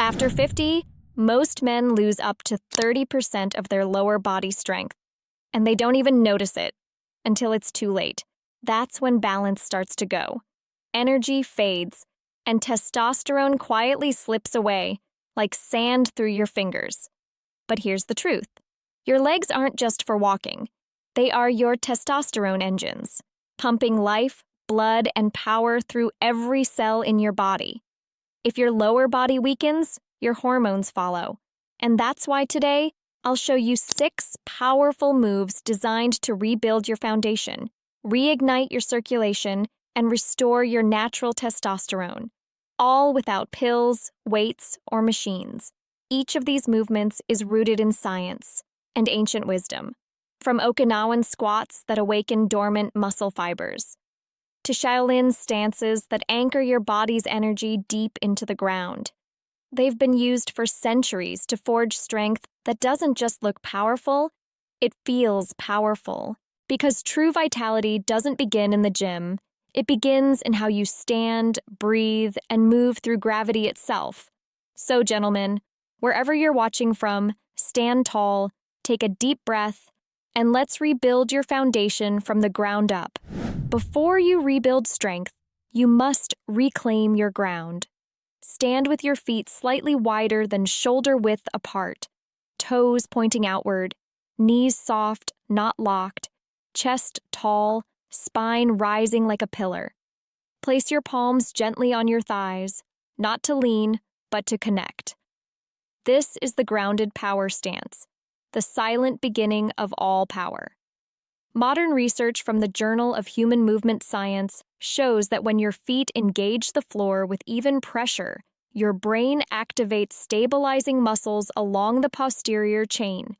After 50, most men lose up to 30% of their lower body strength, and they don't even notice it until it's too late. That's when balance starts to go. Energy fades, and testosterone quietly slips away like sand through your fingers. But here's the truth. Your legs aren't just for walking. They are your testosterone engines, pumping life, blood, and power through every cell in your body. If your lower body weakens, your hormones follow. And that's why today, I'll show you 6 powerful moves designed to rebuild your foundation, reignite your circulation, and restore your natural testosterone, all without pills, weights, or machines. Each of these movements is rooted in science and ancient wisdom, from Okinawan squats that awaken dormant muscle fibers, to Shaolin stances that anchor your body's energy deep into the ground. They've been used for centuries to forge strength that doesn't just look powerful, it feels powerful. Because true vitality doesn't begin in the gym, it begins in how you stand, breathe, and move through gravity itself. So, gentlemen, wherever you're watching from, stand tall, take a deep breath, and let's rebuild your foundation from the ground up. Before you rebuild strength, you must reclaim your ground. Stand with your feet slightly wider than shoulder width apart, toes pointing outward, knees soft, not locked, chest tall, spine rising like a pillar. Place your palms gently on your thighs, not to lean, but to connect. This is the grounded power stance, the silent beginning of all power. Modern research from the Journal of Human Movement Science shows that when your feet engage the floor with even pressure, your brain activates stabilizing muscles along the posterior chain,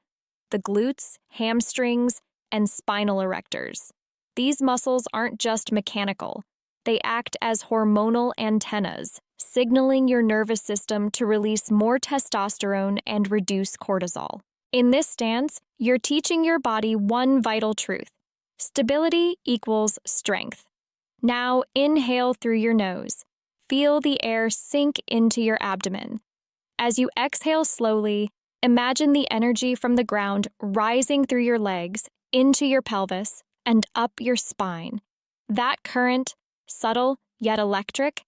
the glutes, hamstrings, and spinal erectors. These muscles aren't just mechanical. They act as hormonal antennas, signaling your nervous system to release more testosterone and reduce cortisol. In this stance, you're teaching your body one vital truth. Stability equals strength. Now inhale through your nose. Feel the air sink into your abdomen. As you exhale slowly, imagine the energy from the ground rising through your legs, into your pelvis, and up your spine. That current, subtle yet electric,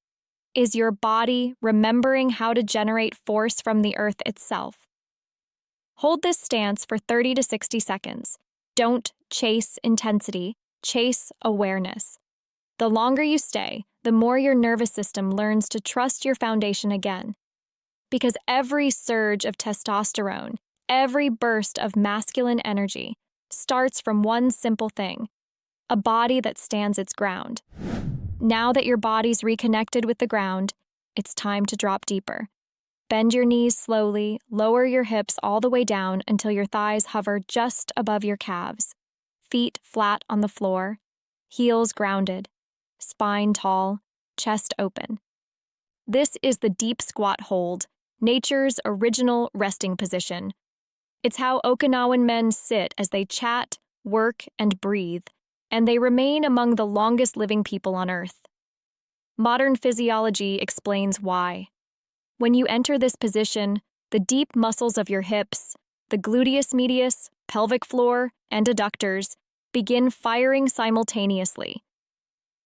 is your body remembering how to generate force from the earth itself. Hold this stance for 30 to 60 seconds. Don't chase intensity, chase awareness. The longer you stay, the more your nervous system learns to trust your foundation again. Because every surge of testosterone, every burst of masculine energy, starts from one simple thing: a body that stands its ground. Now that your body's reconnected with the ground, it's time to drop deeper. Bend your knees slowly, lower your hips all the way down until your thighs hover just above your calves. Feet flat on the floor, heels grounded, spine tall, chest open. This is the deep squat hold, nature's original resting position. It's how Okinawan men sit as they chat, work, and breathe, and they remain among the longest living people on Earth. Modern physiology explains why. When you enter this position, the deep muscles of your hips, the gluteus medius, pelvic floor, and adductors begin firing simultaneously.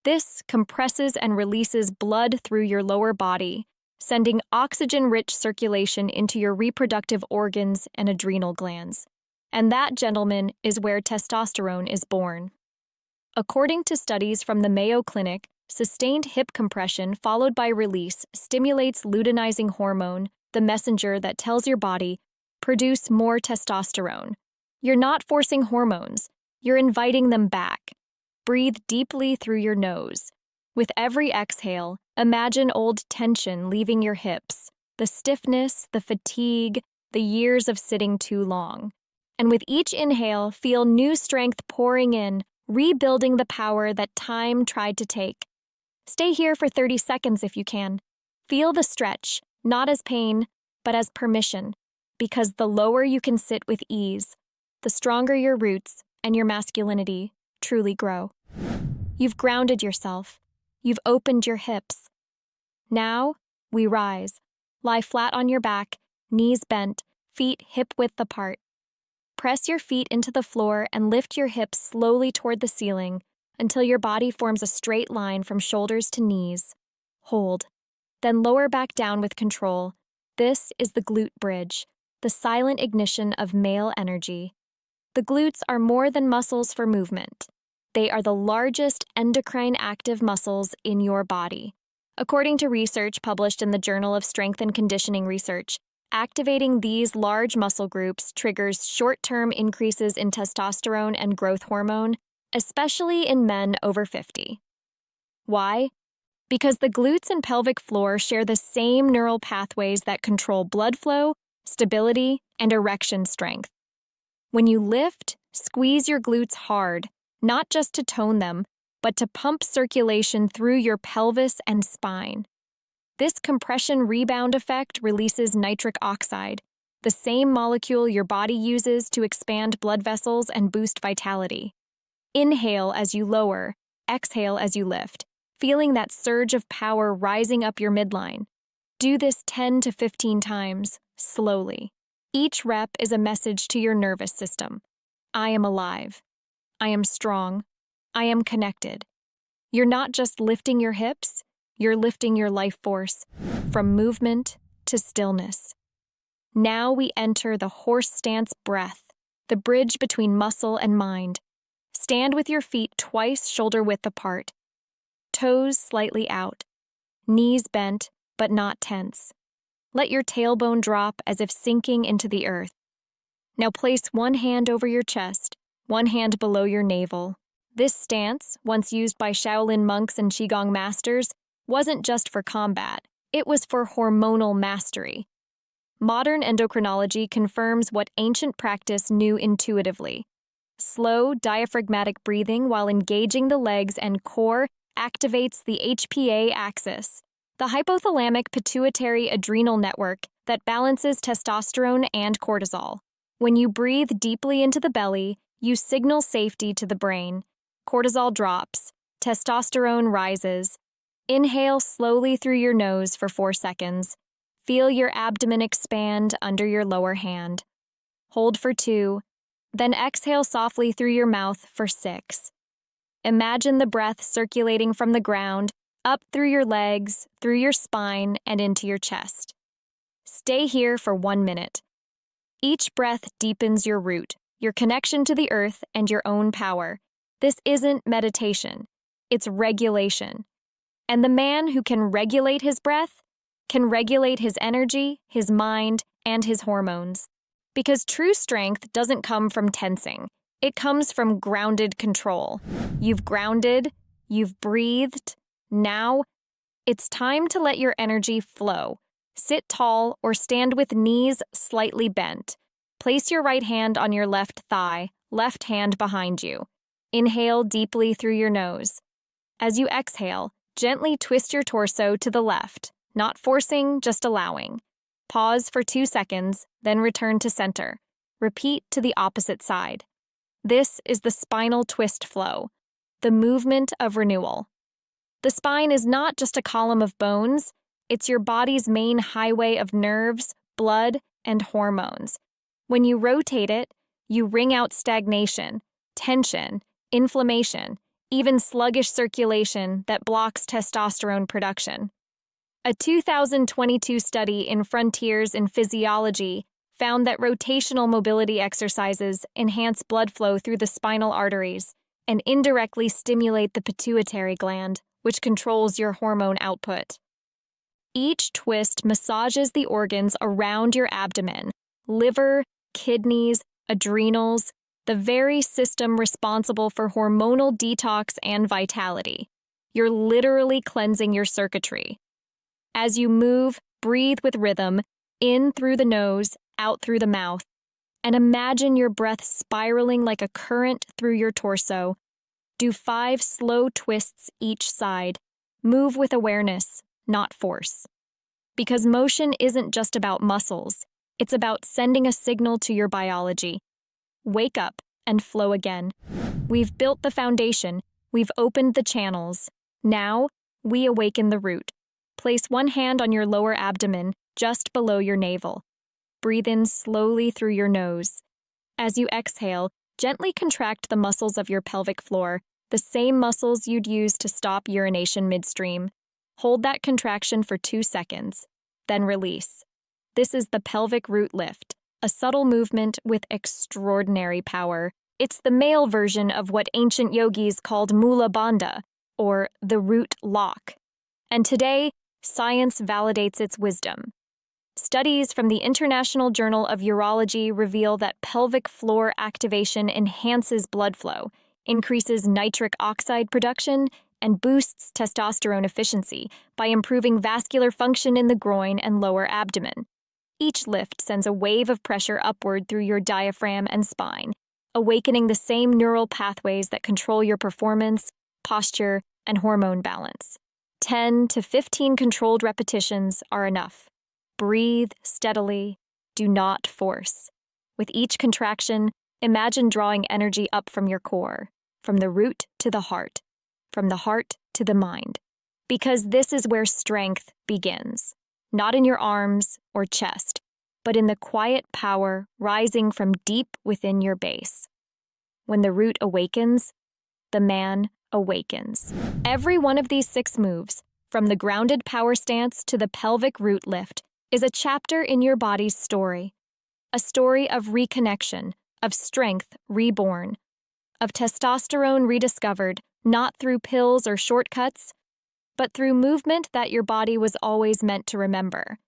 This compresses and releases blood through your lower body, sending oxygen-rich circulation into your reproductive organs and adrenal glands. And that, gentlemen, is where testosterone is born. According to studies from the Mayo Clinic, sustained hip compression followed by release stimulates luteinizing hormone, the messenger that tells your body, produce more testosterone. You're not forcing hormones, you're inviting them back. Breathe deeply through your nose. With every exhale, imagine old tension leaving your hips, the stiffness, the fatigue, the years of sitting too long. And with each inhale, feel new strength pouring in, rebuilding the power that time tried to take. Stay here for 30 seconds if you can. Feel the stretch, not as pain, but as permission, because the lower you can sit with ease, the stronger your roots and your masculinity truly grow. You've grounded yourself. You've opened your hips. Now, we rise, Lie flat on your back, knees bent, feet hip-width apart. Press your feet into the floor and lift your hips slowly toward the ceiling until your body forms a straight line from shoulders to knees. Hold. Then lower back down with control. This is the glute bridge, the silent ignition of male energy. The glutes are more than muscles for movement. They are the largest endocrine active muscles in your body. According to research published in the Journal of Strength and Conditioning Research, activating these large muscle groups triggers short-term increases in testosterone and growth hormone, especially in men over 50. Why? Because the glutes and pelvic floor share the same neural pathways that control blood flow, stability, and erection strength. When you lift, squeeze your glutes hard, not just to tone them, but to pump circulation through your pelvis and spine. This compression rebound effect releases nitric oxide, the same molecule your body uses to expand blood vessels and boost vitality. Inhale as you lower, exhale as you lift, feeling that surge of power rising up your midline. Do this 10 to 15 times, slowly. Each rep is a message to your nervous system. I am alive. I am strong. I am connected. You're not just lifting your hips, you're lifting your life force, from movement to stillness. Now we enter the horse stance breath, the bridge between muscle and mind. Stand with your feet twice shoulder-width apart, toes slightly out, knees bent but not tense. Let your tailbone drop as if sinking into the earth. Now place one hand over your chest, one hand below your navel. This stance, once used by Shaolin monks and Qigong masters, wasn't just for combat, it was for hormonal mastery. Modern endocrinology confirms what ancient practice knew intuitively. Slow, diaphragmatic breathing while engaging the legs and core activates the HPA axis, the hypothalamic pituitary adrenal network that balances testosterone and cortisol. When you breathe deeply into the belly, you signal safety to the brain. Cortisol drops, testosterone rises. Inhale slowly through your nose for 4 seconds. Feel your abdomen expand under your lower hand. Hold for 2, then exhale softly through your mouth for 6. Imagine the breath circulating from the ground, up through your legs, through your spine, and into your chest. Stay here for 1 minute. Each breath deepens your root, your connection to the earth, and your own power. This isn't meditation, it's regulation. And the man who can regulate his breath can regulate his energy, his mind, and his hormones. Because true strength doesn't come from tensing. It comes from grounded control. You've grounded, you've breathed. Now, it's time to let your energy flow. Sit tall or stand with knees slightly bent. Place your right hand on your left thigh, left hand behind you. Inhale deeply through your nose. As you exhale, gently twist your torso to the left, not forcing, just allowing. Pause for 2 seconds, then return to center. Repeat to the opposite side. This is the spinal twist flow, the movement of renewal. The spine is not just a column of bones, it's your body's main highway of nerves, blood, and hormones. When you rotate it, you wring out stagnation, tension, inflammation, even sluggish circulation that blocks testosterone production. A 2022 study in Frontiers in Physiology found that rotational mobility exercises enhance blood flow through the spinal arteries and indirectly stimulate the pituitary gland, which controls your hormone output. Each twist massages the organs around your abdomen, liver, kidneys, adrenals, the very system responsible for hormonal detox and vitality. You're literally cleansing your circuitry. As you move, breathe with rhythm, in through the nose, out through the mouth, and imagine your breath spiraling like a current through your torso. Do 5 slow twists each side. Move with awareness, not force. Because motion isn't just about muscles, it's about sending a signal to your biology. Wake up and flow again. We've built the foundation, we've opened the channels. Now, we awaken the root. Place one hand on your lower abdomen, just below your navel. Breathe in slowly through your nose. As you exhale, gently contract the muscles of your pelvic floor, the same muscles you'd use to stop urination midstream. Hold that contraction for 2 seconds, then release. This is the pelvic root lift, a subtle movement with extraordinary power. It's the male version of what ancient yogis called mula bandha, or the root lock. And today, science validates its wisdom. Studies from the International Journal of Urology reveal that pelvic floor activation enhances blood flow, increases nitric oxide production, and boosts testosterone efficiency by improving vascular function in the groin and lower abdomen. Each lift sends a wave of pressure upward through your diaphragm and spine, awakening the same neural pathways that control your performance, posture, and hormone balance. 10 to 15 controlled repetitions are enough. Breathe steadily. Do not force. With each contraction, imagine drawing energy up from your core, from the root to the heart, from the heart to the mind. Because this is where strength begins. Not in your arms or chest, but in the quiet power rising from deep within your base. When the root awakens, the man awakens. Every one of these 6 moves, from the grounded power stance to the pelvic root lift, is a chapter in your body's story. A story of reconnection, of strength reborn, of testosterone rediscovered, not through pills or shortcuts, but through movement that your body was always meant to remember.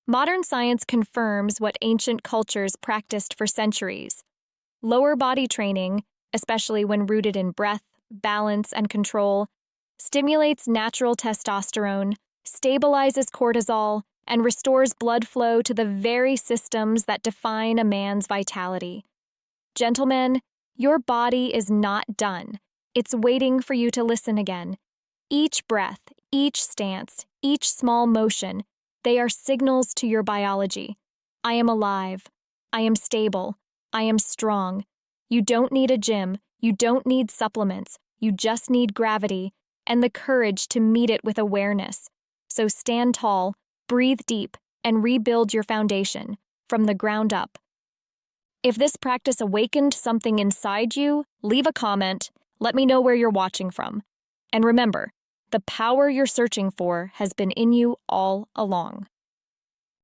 Modern science confirms what ancient cultures practiced for centuries. Lower body training, especially when rooted in breath, balance, and control, stimulates natural testosterone, stabilizes cortisol, and restores blood flow to the very systems that define a man's vitality. Gentlemen, your body is not done. It's waiting for you to listen again. Each breath, each stance, each small motion, they are signals to your biology. I am alive. I am stable. I am strong. You don't need a gym. You don't need supplements. You just need gravity and the courage to meet it with awareness. So stand tall, breathe deep, and rebuild your foundation from the ground up. If this practice awakened something inside you, leave a comment. Let me know where you're watching from. And remember, the power you're searching for has been in you all along.